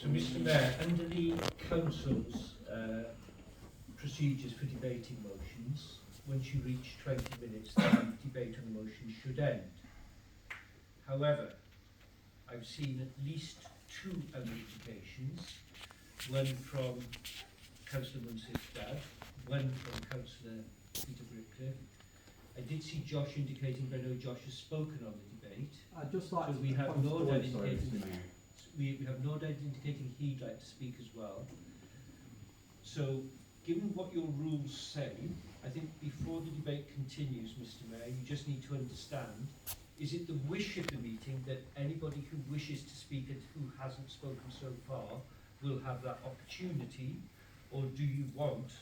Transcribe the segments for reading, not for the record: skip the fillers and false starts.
So, Mr. Mayor, under the Council's procedures for debating motions, once you reach 20 minutes, the debate on the motion should end. However, I've seen at least 2 amplifications, one from Councillor Munsif's dad, one from Councillor Peter Brickcliffe. I did see Josh indicating, but I know Josh has spoken on the debate. I'd just like so we have no dad indicating. We have no dad indicating he'd like to speak as well. So, given what your rules say, I think before the debate continues, Mr. Mayor, you just need to understand: is it the wish of the meeting that anybody who wishes to speak and who hasn't spoken so far will have that opportunity, or do you want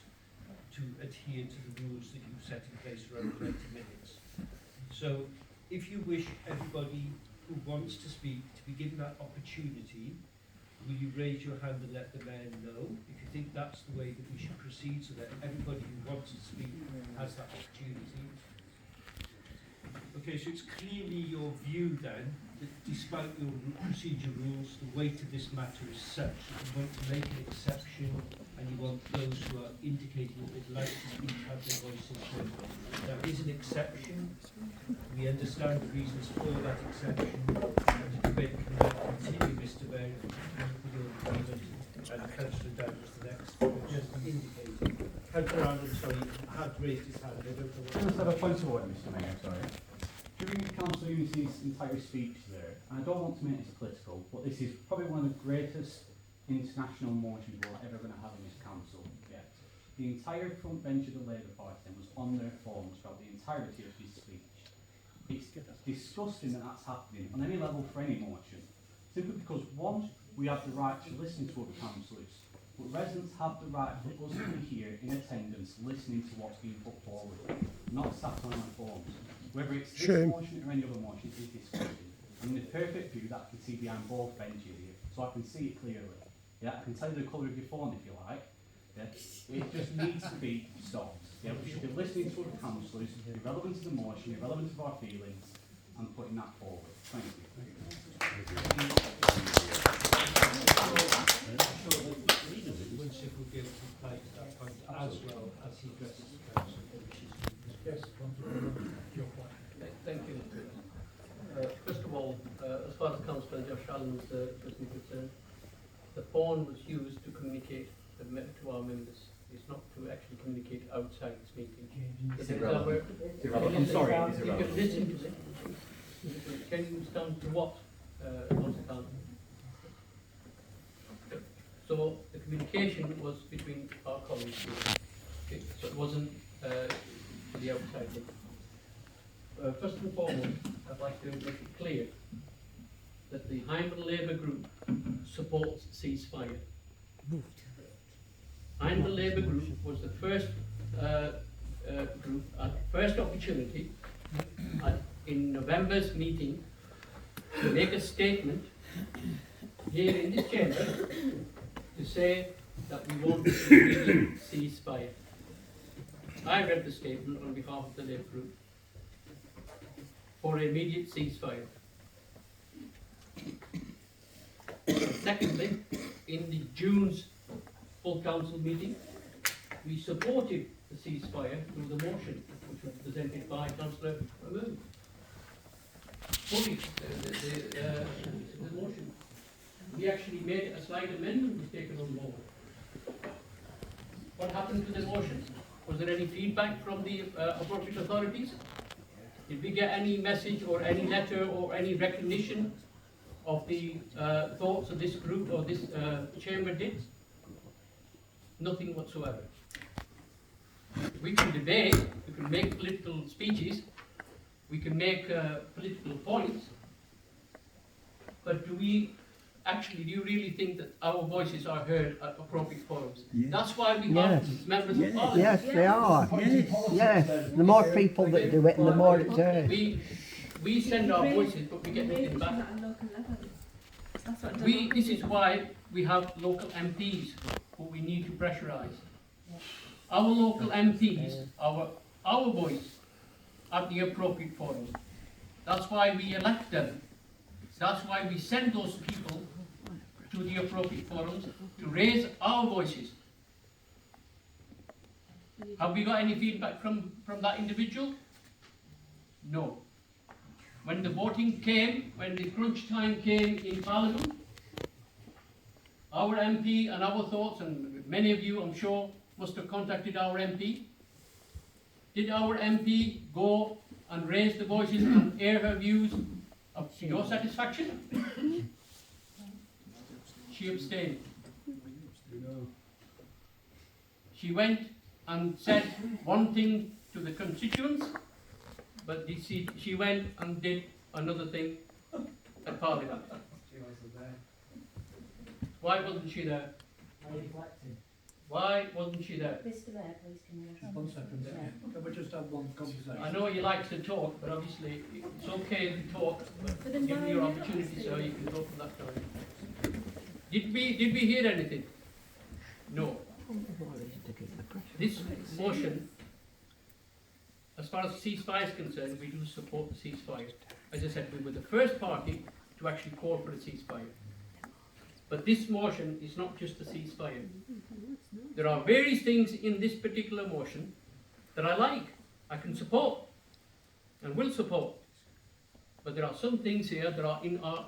to adhere to the rules that you've set in place for over 20 minutes? So, if you wish everybody who wants to speak to be given that opportunity, will you raise your hand and let the mayor know if you think that's the way that we should proceed, so that everybody who wants to speak has that opportunity? Okay, so it's clearly your view then that despite your procedure rules, the weight of this matter is such that you want to make an exception and you want those who are indicating that they'd like to speak have their voices heard. There is an exception. We understand the reasons for that exception, and the debate can now continue, Mr. Mayor, with your agreement, and Councillor Down was the next. Just indicating. Councillor Allen, sorry, had raised his hand. I don't know what. I just have a point of order, Mr. Mayor, sorry. During Councillor Unity's entire speech there, and I don't want to make this political, but this is probably one of the greatest international motions we're ever going to have in this council yet. The entire front bench of the Labour Party was on their phones throughout the entirety of his speech. It's disgusting that that's happening on any level for any motion, simply because, one, we have the right to listen to other councillors, but residents have the right for us to be here in attendance listening to what's being put forward, not sat on our phones. Whether it's this motion or any other motion is disgusting. I'm in the perfect view that I can see behind both benches here, so I can see it clearly. Yeah, I can tell you the colour of your phone if you like. Yeah, it just needs to be stopped. Yeah, we should be listening to other councillors, irrelevant to the motion, irrelevant to our feelings, and putting that forward. Thank you. Winston will be able to reply to that point as well as he addresses the council. Yes, thank you. First of all, as far as Councillor Josh Allen's person concerned, the phone was used to communicate to our members. It's not to actually communicate outside this meeting. It's irrelevant. I'm sorry, it's irrelevant. You can listen to it. Can you understand to what, Councillor? So the communication was between our colleagues. Okay, so it wasn't the outside link. First and foremost, I'd like to make it clear that the Hyndburn Labour Group supports ceasefire. Hyndburn Labour Group was the first group at first opportunity in November's meeting to make a statement here in this chamber to say that we want an immediate ceasefire. I read the statement on behalf of the Labour Group for an immediate ceasefire. Secondly, in the June's full council meeting, we supported the ceasefire through the motion which was presented by Councillor Moon. Fully the motion. We actually made a slight amendment was taken on board. What happened to the motion? Was there any feedback from the appropriate authorities? Did we get any message or any letter or any recognition of the thoughts of this group or this chamber did? Nothing whatsoever. We can debate, we can make political speeches, we can make political points, but do you really think that our voices are heard at appropriate forums? Yes. That's why we have members of parliament. Yes, they are. Yes. The more people that do it, the more it's heard. We send our voices, but we get nothing back. This is why we have local MPs who we need to pressurise. Our local MPs, our voice at the appropriate forum. That's why we elect them. That's why we send those people to the appropriate forums to raise our voices. Have we got any feedback from that individual? No. When the voting came, when the crunch time came in Parliament, our MP and our thoughts, and many of you I'm sure must have contacted our MP. Did our MP go and raise the voices and air her views of your satisfaction? She abstained. She went and said one thing to the constituents, but she went and did another thing at Parliament. Why wasn't she there? Why wasn't she there? Mr. Mayor, please can you... 1 second. Can we just have one conversation? I know you like to talk, but obviously it's okay to talk, but give me your opportunity so you can talk for that time. Did we hear anything? No. This motion, as far as ceasefire is concerned, we do support the ceasefire. As I said, we were the first party to actually call for a ceasefire. But this motion is not just a ceasefire. There are various things in this particular motion that I like, I can support, and will support. But there are some things here that are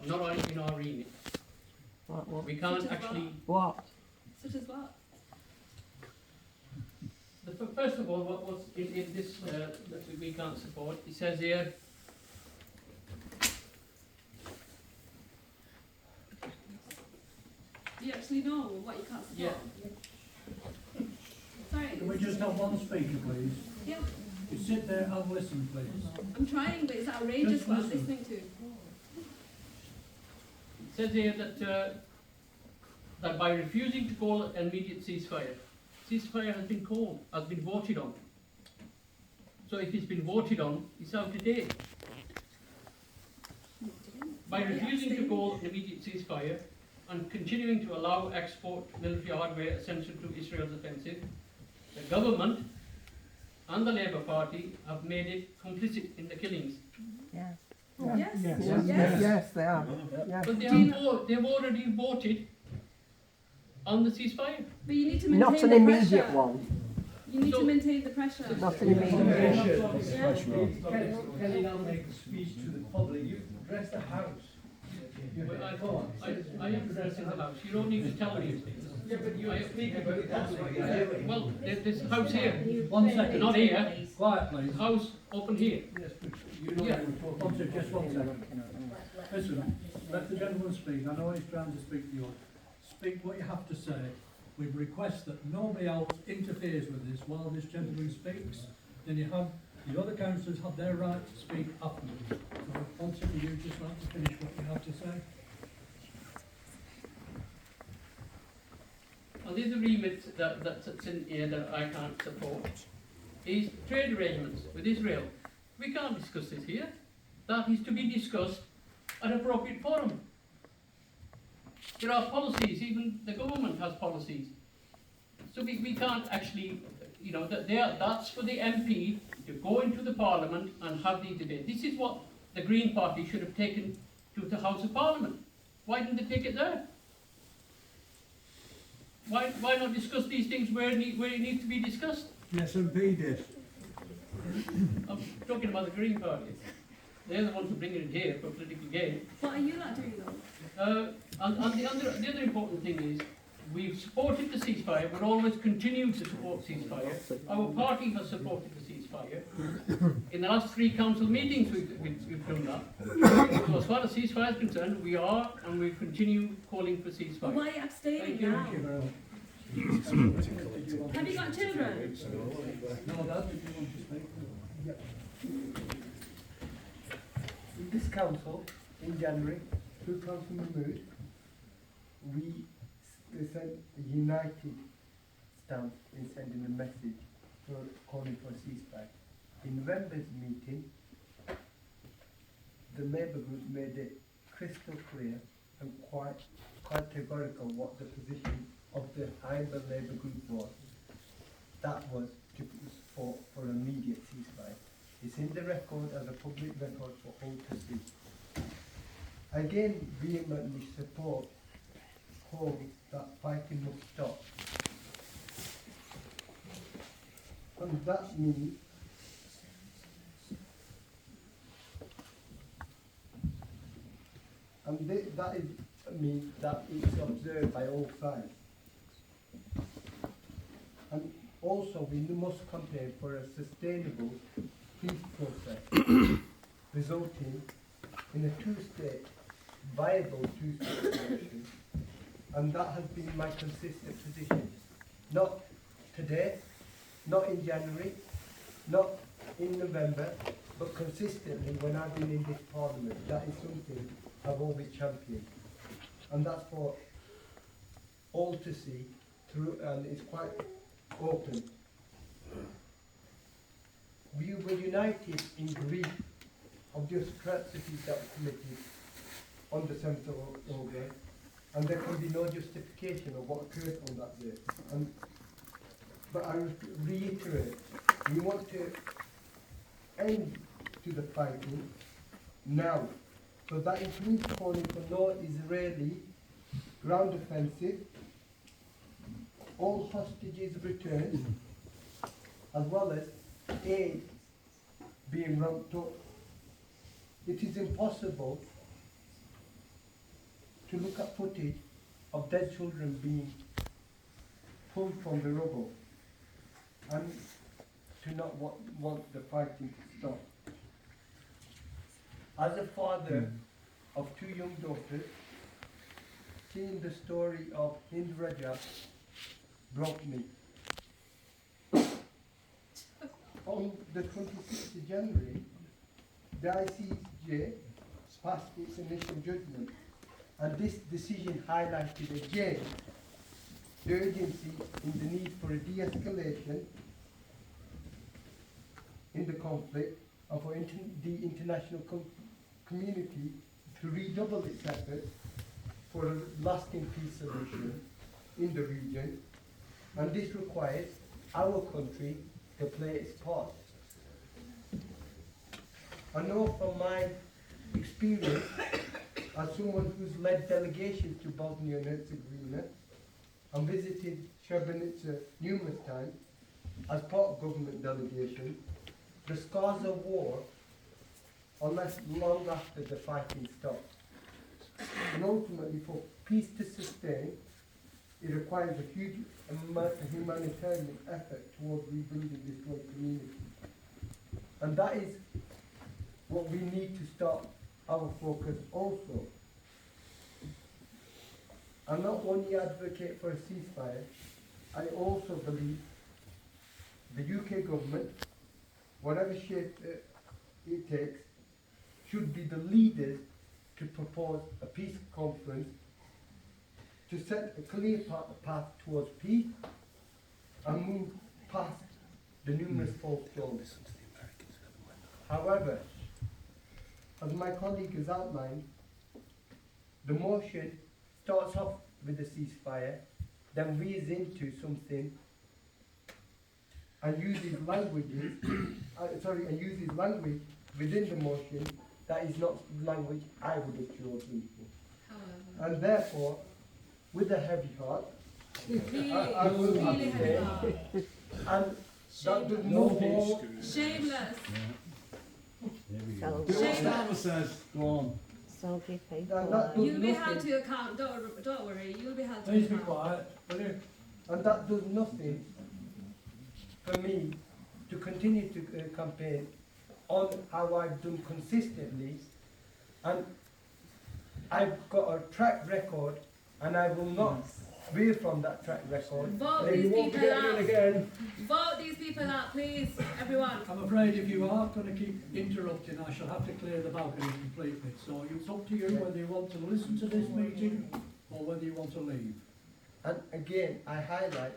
not in our remit. What? We can't actually... What? Such as what? First of all, what was in this that we can't support, it says here, Do you actually know what you can't support? Yeah. Sorry. Can we just have one speaker, please? Yeah, You sit there and listen, please. I'm trying, but it's outrageous Just what I'm listen. listening to. it says here that by refusing to call an immediate ceasefire has been called, has been voted on. So if it's been voted on, it's out of date. By refusing to call an immediate ceasefire and continuing to allow export military hardware essential to Israel's offensive, the government and the Labour Party have made it complicit in the killings. Yeah. Yes. Yes, they are. Yeah. But they've already voted on the ceasefire. But you need to maintain Not an the immediate pressure. one. You need So- to maintain the pressure. Not an immediate one. Yeah. Can you now make a speech to the public? You address the House. Well, I am addressing the House. You don't need to tell me. Yeah, but you're speaking about the public. Well, there's this House here, 1 second. not here. Quiet, please. House open here. Yes, but you know Yeah. you were talking. 1 second, just 1 second. Listen, let the gentleman speak. I know he's trying to speak to you. Speak what you have to say. We request that nobody else interferes with this while this gentleman speaks. Then you have, the other councillors have their right to speak afterwards. So, 1 second, you just like to finish what you have to say. And the other remit that's in here that I can't support is trade arrangements with Israel. We can't discuss this here. That is to be discussed at appropriate forum. There are policies, even the government has policies. So we can't actually, you know, that's for the MP to go into the Parliament and have these debates. This is what the Green Party should have taken to the House of Parliament. Why didn't they take it there? Why not discuss these things where it needs to be discussed? The SNP did. I'm talking about the Green Party. They're the ones who bring it in here for political gain. What are you not doing though? And the other important thing is, we've supported the ceasefire, we'll always continue to support ceasefire. Our party has supported the ceasefire. In the last 3 council meetings we've done that. So as far as ceasefire is concerned, we are and we continue calling for ceasefire. Why are you abstaining Thank you. now? Thank you very much. Have you got children? No, Dad, if you want to speak. This council, in January, 2 council members, we sent a united stance in sending a message for calling for a ceasefire. In November's meeting, the Labour group made it crystal clear and quite categorical what the position of the Hyndburn Labour group was. That was to support for immediate ceasefire. It's in the record as a public record for all to see. Again, vehemently support told that fighting must stop. And that means that is means that it's observed by all sides. And also we must campaign for a sustainable peace process resulting in a two-state, viable two-state solution. And that has been my consistent position. Not today, not in January, not in November, but consistently when I've been in this parliament. That is something I've always championed. And that's for all to see through, and it's quite open. We were united in grief of the atrocities that were committed on the 7th of August, and there can be no justification of what occurred on that day. But I reiterate, we want to end to the fighting now. So that includes calling for no Israeli ground offensive, all hostages returned, as well as aid being ramped up. It is impossible to look at footage of dead children being pulled from the rubble and to not want the fighting to stop. As a father of two young daughters, seeing the story of Hyndburn broke me. On the 26th of January, the ICJ passed its initial judgment, and this decision highlighted again the urgency in the need for a de-escalation in the conflict and for the international community to redouble its efforts for a lasting peace solution in the region, and this requires our country to play its part. I know from my experience as someone who's led delegations to Bosnia and Herzegovina and visited Srebrenica numerous times as part of government delegation, the scars of war are left long after the fighting stops. And ultimately, for peace to sustain, it requires a huge humanitarian effort towards rebuilding this one community. And that is what we need to start our focus also. I not only advocate for a ceasefire, I also believe the UK government, whatever shape it takes, should be the leaders to propose a peace conference to set a clear path towards peace and move past the numerous false goals. However, as my colleague has outlined, the motion starts off with a ceasefire, then veers into something and uses language within the motion that is not language I would have chosen. And therefore, with a heavy heart, I will Really heavy heart. and that does no more. Shameless. So, Shameless. says, go on. so give And people that does You'll be held nothing. to account. Don't worry. You'll be held to Please be account. quiet, will you? And that does nothing for me to continue to campaign on how I've done consistently, and I've got a track record, and I will not veer from that track record. Vote And these you won't people get me out. again. Vote these people out, please, everyone. I'm afraid if you are going to keep interrupting, I shall have to clear the balcony completely. So it's up to you whether you want to listen to this meeting or whether you want to leave. And again, I highlight,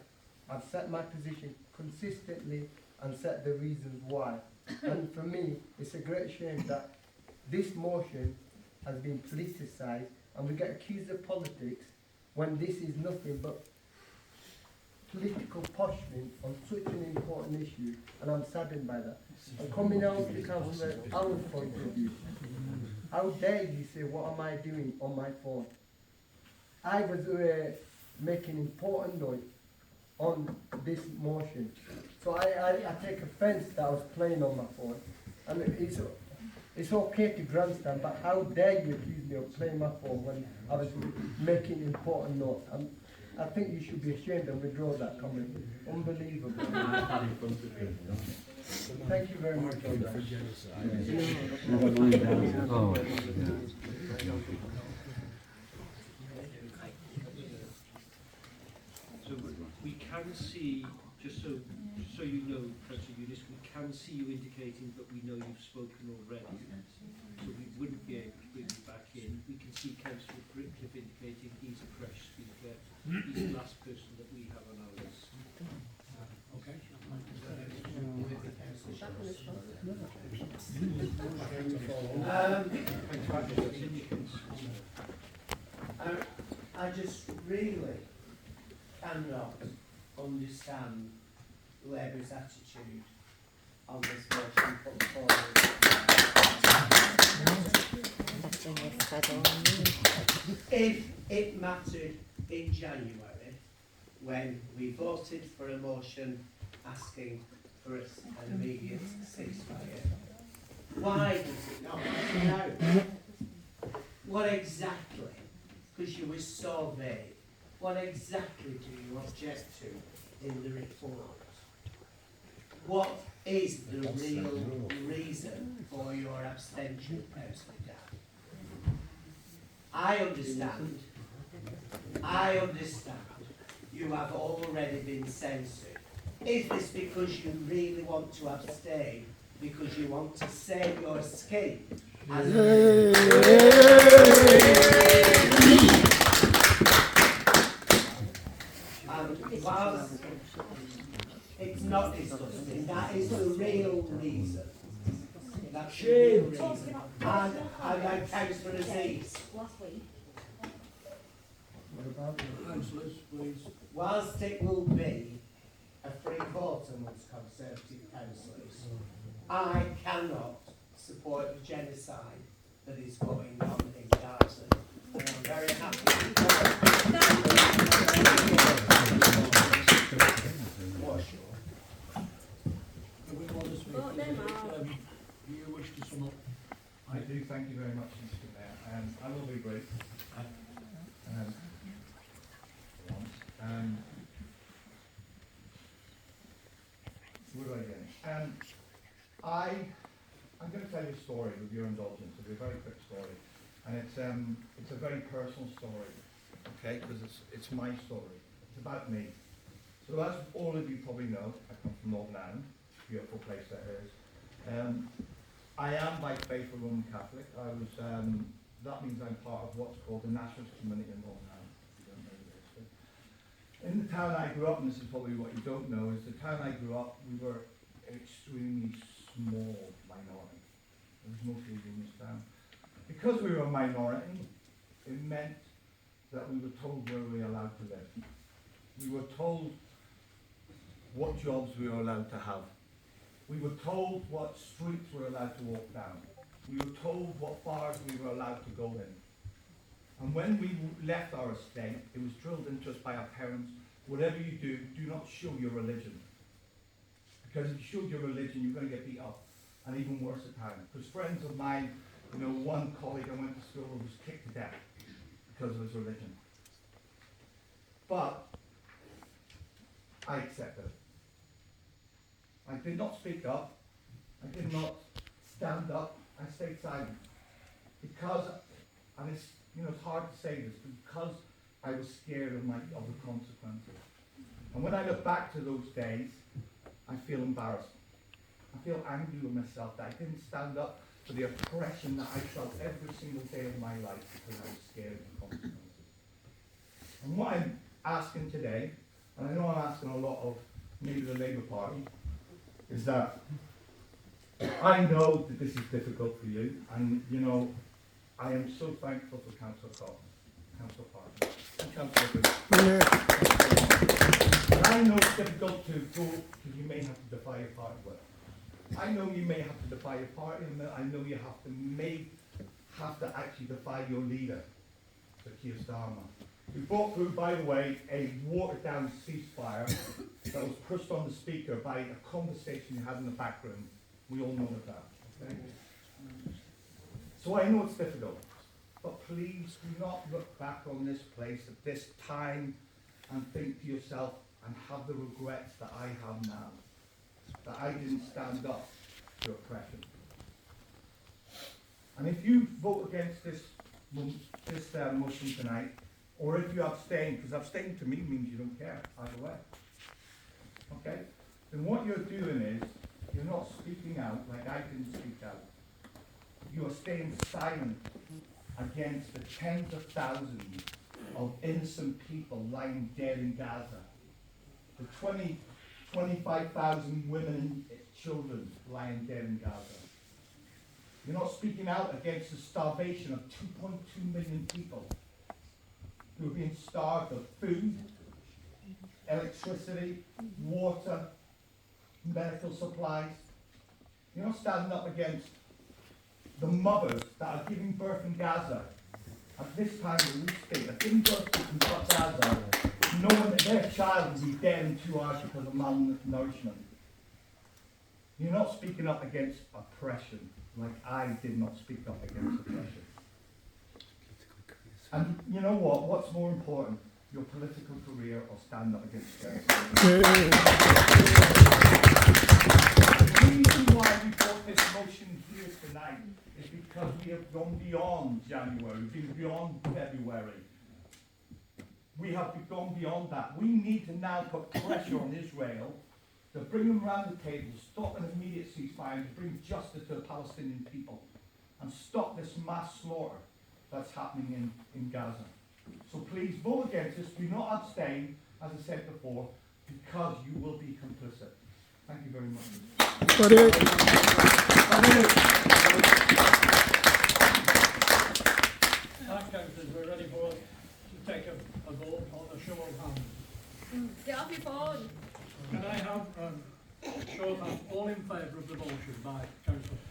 I've set my position consistently and set the reasons why. And for me, it's a great shame that this motion has been politicised and we get accused of politics when this is nothing but political posturing on such an important issue, and I'm saddened by that. And coming out to Councillor Allen's point of view, how dare you say, what am I doing on my phone? I was making important note on this motion. So I take offence that I was playing on my phone. And it's okay to grandstand, but how dare you accuse me of playing my phone when I was making important notes? I think you should be ashamed and withdraw that comment. Unbelievable. Thank you very much. So we can see, just so you know, Councillor Eunice, we can see you indicating, but we know you've spoken already. So we wouldn't be able to bring you back in. We can see Councillor Britcliffe indicating he's a fresh speaker. He's the last person that we have on our list. Okay. I just really cannot understand Labour's attitude on this motion put forward. If it mattered in January, when we voted for a motion asking for an immediate ceasefire, why does it not matter now? What exactly, because you were so vague, what exactly do you object to in the report? What is the real reason for your abstention, Councillor Dan? I understand you have already been censored. Is this because you really want to abstain, because you want to save your skin? And whilst it's not disgusting, that is the real reason. That's the real reason. And I'd like Councillor Aziz. Councillors, please. Whilst it will be a free vote amongst Conservative councillors, I cannot support the genocide that is going on in Gaza. And I'm very happy Do you wish to sum up? I do, thank you very much, Mr. Mayor. I will be brief. Where do I begin? I'm going to tell you a story with your indulgence. It'll be a very quick story, and it's a very personal story, okay? Because it's my story. It's about me. So as all of you probably know, I come from Northern Ireland, beautiful place that is. I am by faith a Roman Catholic. That means I'm part of what's called the Nationalist Community in Northern Ireland. If you don't know the history. In the town I grew up, and this is probably what you don't know, is the town I grew up, we were an extremely small minority. There was mostly in this town. Because we were a minority, it meant that we were told where we were allowed to live. We were told what jobs we were allowed to have. We were told what streets we were allowed to walk down. We were told what bars we were allowed to go in. And when we left our estate, it was drilled into us by our parents, whatever you do, do not show your religion. Because if you showed your religion, you're going to get beat up. And even worse at times. Because friends of mine, one colleague I went to school with was kicked to death because of his religion. But I accepted it. I did not speak up. I did not stand up. I stayed silent. Because, and it's hard to say this, because I was scared of the consequences. And when I look back to those days, I feel embarrassed. I feel angry with myself that I didn't stand up for the oppression that I felt every single day of my life because I was scared of the consequences. And what I'm asking today, and I know I'm asking a lot of maybe the Labour Party, is that I know that this is difficult for you, and I am so thankful for Councillor Colin, Councillor Parkins, and Councillor Abdul. And I know it's difficult to go because you may have to defy your party with. I know you may have to defy your party, and I know you may have to actually defy your leader, Sir Keir Starmer. We brought through, by the way, a watered-down ceasefire that was pushed on the speaker by a conversation you had in the back room. We all know of that. Okay? So I know it's difficult, but please do not look back on this place at this time and think to yourself and have the regrets that I have now, that I didn't stand up to oppression. And if you vote against this motion tonight, or if you abstain, because abstain to me means you don't care either way, okay? Then what you're doing is, you're not speaking out like I didn't speak out. You are staying silent against the tens of thousands of innocent people lying dead in Gaza. The 25,000 women and children lying dead in Gaza. You're not speaking out against the starvation of 2.2 million people who are being starved of food, electricity, water, medical supplies. You're not standing up against the mothers that are giving birth in Gaza at this time of the state, are giving birth in Gaza, knowing that their child will be dead in 2 hours because of malnourishment. You're not speaking up against oppression, like I did not speak up against oppression. And you know what? What's more important, your political career or stand up against terrorism? The reason why we brought this motion here tonight is because we have gone beyond January, we've been beyond February. We have gone beyond that. We need to now put pressure on Israel to bring them round the table, stop an immediate ceasefire, and to bring justice to the Palestinian people, and stop this mass slaughter that's happening in Gaza. So please vote against this. Do not abstain, as I said before, because you will be complicit. Thank you very much. Councillors, we're ready for to take a vote on a show of hands. Get off your phone. Can I have a show of hands all in favour of the motion by councillors?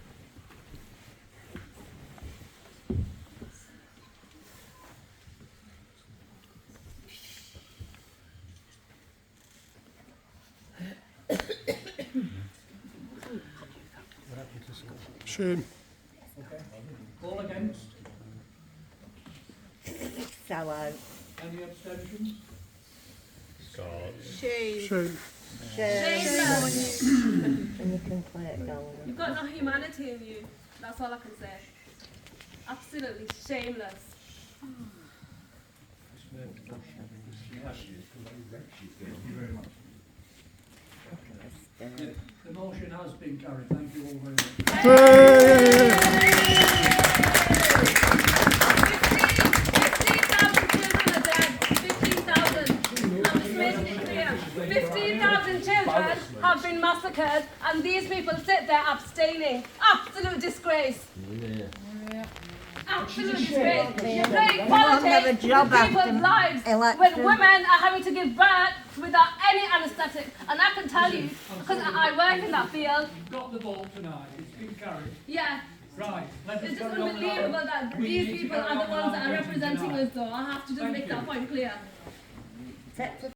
Shame. Okay. All against? Sallow. Any abstentions? Shame. Shame. Shameless. And you can play it down. You've got no humanity in you. That's all I can say. Absolutely shameless. Thank you very much. The motion has been carried. Thank you all very much. 15,000 children have been massacred, and these people sit there abstaining. Absolute disgrace. Absolute disgrace. You're playing politics with people's lives when women are having to give birth without any anaesthetic. And I can tell you, because I work in that field. You've got the vote tonight. It's been carried. Yeah. Right. Let us It's just carry on unbelievable now. that We these need to people carry are the on ones now. that are representing Tonight. us, though. I have to just Thank make you. that point clear.